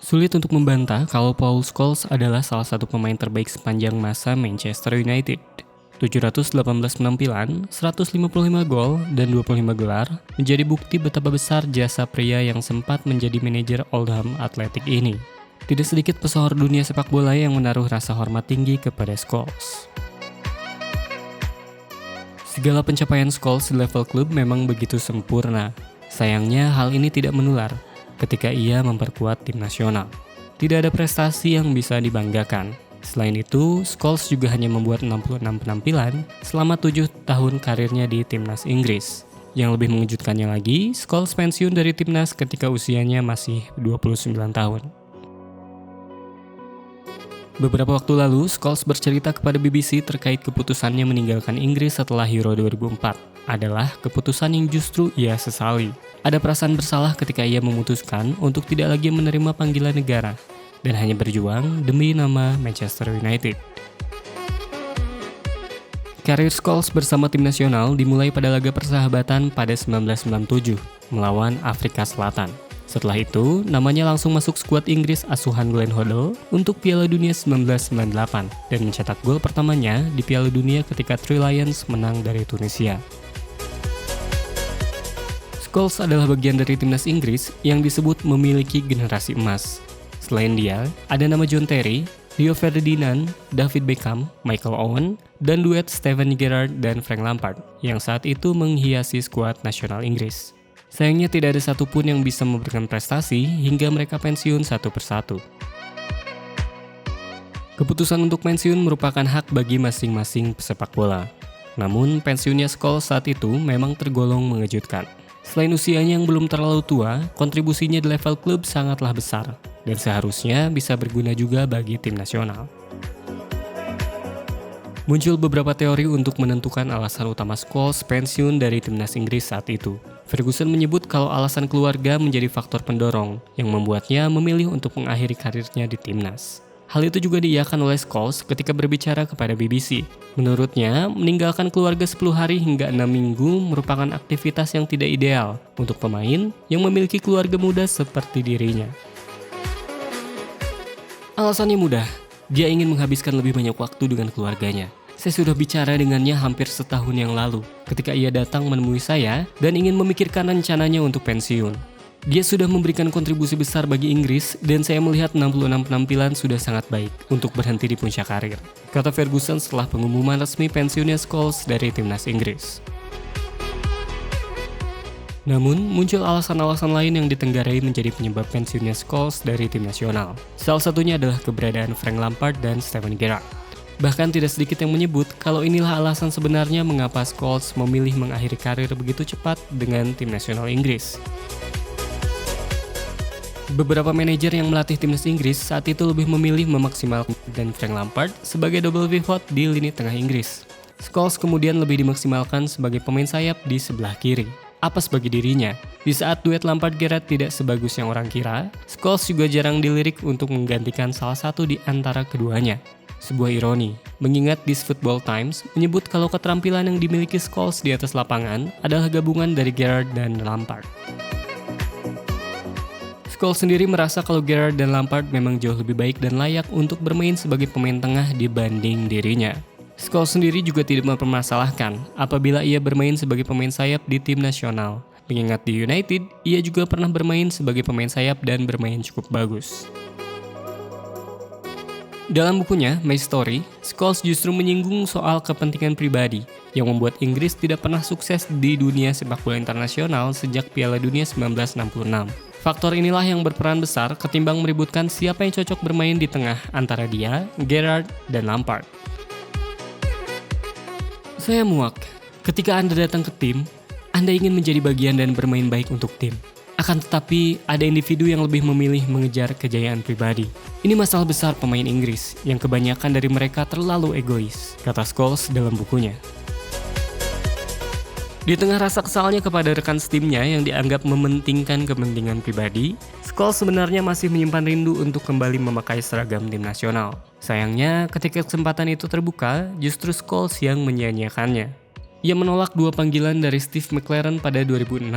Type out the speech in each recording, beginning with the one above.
Sulit untuk membantah kalau Paul Scholes adalah salah satu pemain terbaik sepanjang masa Manchester United. 718 penampilan, 155 gol, dan 25 gelar menjadi bukti betapa besar jasa pria yang sempat menjadi manajer Oldham Athletic ini. Tidak sedikit pesohor dunia sepak bola yang menaruh rasa hormat tinggi kepada Scholes. Segala pencapaian Scholes di level klub memang begitu sempurna. Sayangnya hal ini tidak menular ketika ia memperkuat tim nasional. Tidak ada prestasi yang bisa dibanggakan. Selain itu, Scholes juga hanya membuat 66 penampilan selama 7 tahun karirnya di timnas Inggris. Yang lebih mengejutkannya lagi, Scholes pensiun dari timnas ketika usianya masih 29 tahun. Beberapa waktu lalu, Scholes bercerita kepada BBC terkait keputusannya meninggalkan Inggris setelah Euro 2004. Adalah keputusan yang justru ia sesali. Ada perasaan bersalah ketika ia memutuskan untuk tidak lagi menerima panggilan negara dan hanya berjuang demi nama Manchester United. Karir Scholes bersama tim nasional dimulai pada laga persahabatan pada 1997 melawan Afrika Selatan. Setelah itu, namanya langsung masuk skuad Inggris asuhan Glenn Hoddle untuk Piala Dunia 1998 dan mencetak gol pertamanya di Piala Dunia ketika Three Lions menang dari Tunisia. Scholes adalah bagian dari timnas Inggris yang disebut memiliki generasi emas. Selain dia, ada nama John Terry, Rio Ferdinand, David Beckham, Michael Owen, dan duet Steven Gerrard dan Frank Lampard yang saat itu menghiasi skuad nasional Inggris. Sayangnya tidak ada satupun yang bisa memberikan prestasi hingga mereka pensiun satu persatu. Keputusan untuk pensiun merupakan hak bagi masing-masing pesepak bola. Namun, pensiunnya Scholes saat itu memang tergolong mengejutkan. Selain usianya yang belum terlalu tua, kontribusinya di level klub sangatlah besar dan seharusnya bisa berguna juga bagi tim nasional. Muncul beberapa teori untuk menentukan alasan utama Scholes pensiun dari timnas Inggris saat itu. Ferguson menyebut kalau alasan keluarga menjadi faktor pendorong yang membuatnya memilih untuk mengakhiri karirnya di timnas. Hal itu juga diiyakan oleh Scholes ketika berbicara kepada BBC. Menurutnya, meninggalkan keluarga 10 hari hingga 6 minggu merupakan aktivitas yang tidak ideal untuk pemain yang memiliki keluarga muda seperti dirinya. Alasannya mudah, dia ingin menghabiskan lebih banyak waktu dengan keluarganya. Saya sudah bicara dengannya hampir setahun yang lalu ketika ia datang menemui saya dan ingin memikirkan rencananya untuk pensiun. Dia sudah memberikan kontribusi besar bagi Inggris dan saya melihat 66 penampilan sudah sangat baik untuk berhenti di puncak karir, kata Ferguson setelah pengumuman resmi pensiunnya Scholes dari timnas Inggris. Namun, muncul alasan-alasan lain yang ditenggarai menjadi penyebab pensiunnya Scholes dari tim nasional. Salah satunya adalah keberadaan Frank Lampard dan Steven Gerrard. Bahkan tidak sedikit yang menyebut kalau inilah alasan sebenarnya mengapa Scholes memilih mengakhiri karir begitu cepat dengan tim nasional Inggris. Beberapa manajer yang melatih timnas Inggris saat itu lebih memilih memaksimalkan dan Frank Lampard sebagai double pivot di lini tengah Inggris. Scholes kemudian lebih dimaksimalkan sebagai pemain sayap di sebelah kiri. Apes bagi dirinya. Di saat duet Lampard-Gerrard tidak sebagus yang orang kira, Scholes juga jarang dilirik untuk menggantikan salah satu di antara keduanya. Sebuah ironi, mengingat This Football Times menyebut kalau keterampilan yang dimiliki Scholes di atas lapangan adalah gabungan dari Gerrard dan Lampard. Scholes sendiri merasa kalau Gerrard dan Lampard memang jauh lebih baik dan layak untuk bermain sebagai pemain tengah dibanding dirinya. Scholes sendiri juga tidak mempermasalahkan apabila ia bermain sebagai pemain sayap di tim nasional. Mengingat di United, ia juga pernah bermain sebagai pemain sayap dan bermain cukup bagus. Dalam bukunya, My Story, Scholes justru menyinggung soal kepentingan pribadi yang membuat Inggris tidak pernah sukses di dunia sepak bola internasional sejak Piala Dunia 1966. Faktor inilah yang berperan besar ketimbang meributkan siapa yang cocok bermain di tengah antara dia, Gerrard, dan Lampard. Saya muak. Ketika Anda datang ke tim, Anda ingin menjadi bagian dan bermain baik untuk tim. Akan tetapi, ada individu yang lebih memilih mengejar kejayaan pribadi. Ini masalah besar pemain Inggris, yang kebanyakan dari mereka terlalu egois, kata Scholes dalam bukunya. Di tengah rasa kesalnya kepada rekan setimnya yang dianggap mementingkan kepentingan pribadi, Scholes sebenarnya masih menyimpan rindu untuk kembali memakai seragam tim nasional. Sayangnya, ketika kesempatan itu terbuka, justru Scholes yang menyia-nyiakannya. Ia menolak 2 panggilan dari Steve McClaren pada 2006.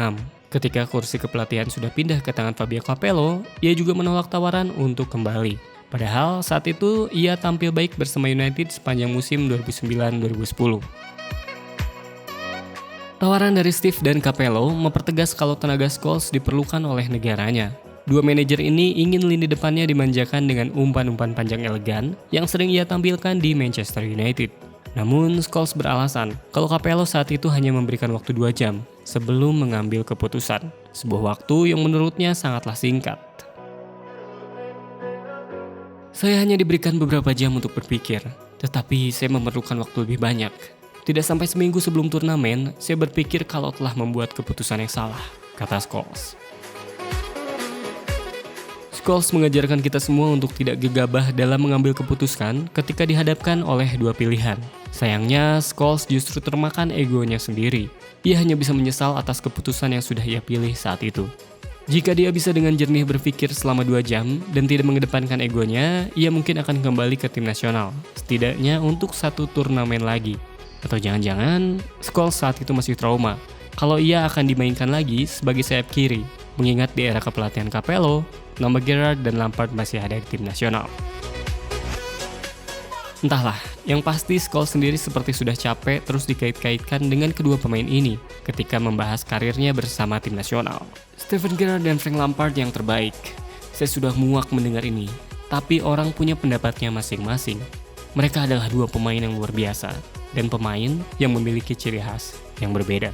Ketika kursi kepelatihan sudah pindah ke tangan Fabio Capello, ia juga menolak tawaran untuk kembali. Padahal saat itu ia tampil baik bersama United sepanjang musim 2009-2010. Tawaran dari Steve dan Capello mempertegas kalau tenaga Scholes diperlukan oleh negaranya. Dua manajer ini ingin lini depannya dimanjakan dengan umpan-umpan panjang elegan yang sering ia tampilkan di Manchester United. Namun, Scholes beralasan kalau Capello saat itu hanya memberikan waktu 2 jam sebelum mengambil keputusan, sebuah waktu yang menurutnya sangatlah singkat. Saya hanya diberikan beberapa jam untuk berpikir, tetapi saya memerlukan waktu lebih banyak. Tidak sampai seminggu sebelum turnamen, saya berpikir kalau telah membuat keputusan yang salah, kata Scholes. Scholes mengajarkan kita semua untuk tidak gegabah dalam mengambil keputusan ketika dihadapkan oleh dua pilihan. Sayangnya, Scholes justru termakan egonya sendiri. Ia hanya bisa menyesal atas keputusan yang sudah ia pilih saat itu. Jika dia bisa dengan jernih berpikir selama 2 jam dan tidak mengedepankan egonya, ia mungkin akan kembali ke tim nasional, setidaknya untuk 1 turnamen lagi. Atau jangan-jangan, Scholes saat itu masih trauma kalau ia akan dimainkan lagi sebagai sayap kiri, mengingat di era kepelatihan Capello, nama Gerrard dan Lampard masih ada di tim nasional. Entahlah, yang pasti Scholes sendiri seperti sudah capek terus dikait-kaitkan dengan kedua pemain ini ketika membahas karirnya bersama tim nasional. Steven Gerrard dan Frank Lampard yang terbaik. Saya sudah muak mendengar ini, tapi orang punya pendapatnya masing-masing. Mereka adalah dua pemain yang luar biasa dan pemain yang memiliki ciri khas yang berbeda.